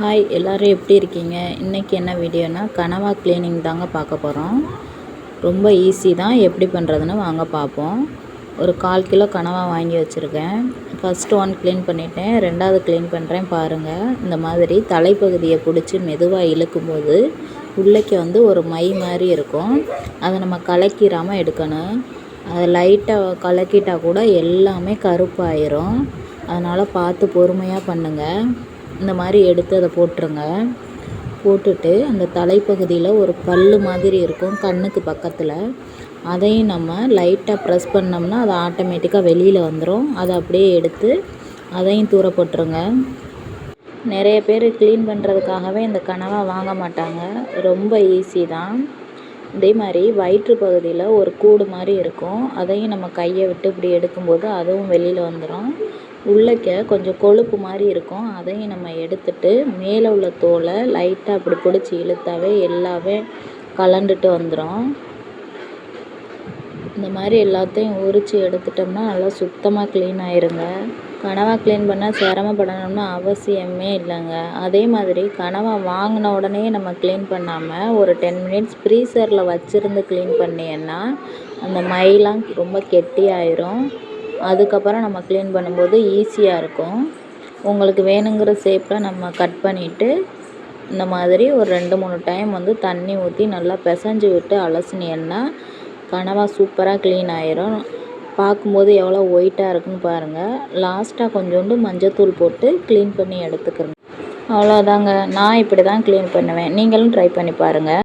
Hi எல்லோரும் எப்படி இருக்கீங்க? இன்றைக்கி என்ன வீடியோனா கனவா க்ளீனிங் தாங்க பார்க்க போகிறோம். ரொம்ப ஈஸி தான், எப்படி பண்ணுறதுன்னு வாங்க பார்ப்போம். ஒரு 1/4 கிலோ கனவா வாங்கி வச்சுருக்கேன். ஃபஸ்ட்டு 1 க்ளீன் பண்ணிவிட்டேன், 2வது க்ளீன் பண்ணுறேன் பாருங்கள். இந்த மாதிரி தலைப்பகுதியை பிடிச்சி மெதுவாக இழுக்கும்போது உள்ளைக்கு ஒரு மை மாதிரி இருக்கும். அதை நம்ம கலக்கிடாமல் எடுக்கணும். அதை லைட்டாக கலக்கிட்டால் கூட எல்லாமே கருப்பாயிரும். அதனால் பார்த்து பொறுமையாக பண்ணுங்கள். இந்த மாதிரி எடுத்து அதை போட்டுருங்க. போட்டுட்டு அந்த தலைப்பகுதியில் ஒரு பல் மாதிரி இருக்கும் கண்ணுக்கு பக்கத்தில், அதையும் நம்ம லைட்டாக ப்ரெஸ் பண்ணோம்னா அது ஆட்டோமேட்டிக்காக வெளியில் வந்துடும். அதை அப்படியே எடுத்து அதையும் தூர போட்டுருங்க. நிறைய பேர் க்ளீன் பண்ணுறதுக்காகவே இந்த கனவா வாங்க மாட்டாங்க. ரொம்ப ஈஸி தான். இதே மாதிரி வயிற்று பகுதியில் ஒரு கூடு மாதிரி இருக்கும். அதையும் நம்ம கையை விட்டு இப்படி எடுக்கும்போது அதுவும் வெளியில் வந்துடும். உள்ளக்க கொஞ்சம் கொழுப்பு மாதிரி இருக்கும். அதையும் நம்ம எடுத்துட்டு மேலே உள்ள தோலை லைட்டாக அப்படி பிடிச்சி இழுத்தாவே எல்லாமே கலண்டுட்டு வந்துடும். இந்த மாதிரி எல்லாத்தையும் உரித்து எடுத்துட்டோம்னா நல்லா சுத்தமாக க்ளீன் ஆயிருங்க. கனவா க்ளீன் பண்ணால் சிரமப்படணும்னு அவசியமே இல்லைங்க. அதே மாதிரி கனவா வாங்கின உடனே நம்ம க்ளீன் பண்ணாமல் ஒரு 10 மினிட்ஸ் ஃப்ரீசரில் வச்சுருந்து க்ளீன் பண்ணிங்கன்னா அந்த மைலாம் ரொம்ப கெட்டியாயிரும். அதுக்கப்புறம் நம்ம க்ளீன் பண்ணும்போது ஈஸியாக இருக்கும். உங்களுக்கு வேணுங்கிற ஷேப்பில் நம்ம கட் பண்ணிவிட்டு இந்த மாதிரி ஒரு 2-3 டைம் தண்ணி ஊற்றி நல்லா பிசைஞ்சு விட்டு அலசினீங்கன்னா கனவா சூப்பராக க்ளீன் ஆயிரும். பார்க்கும்போது எவ்வளோ ஒயிட்டாக இருக்குன்னு பாருங்கள். லாஸ்ட்டாக கொஞ்சோண்டு மஞ்சத்தூள் போட்டு க்ளீன் பண்ணி எடுத்துக்கிறேன். அவ்வளோதாங்க. நான் இப்படி தான் க்ளீன் பண்ணுவேன். நீங்களும் ட்ரை பண்ணி பாருங்கள்.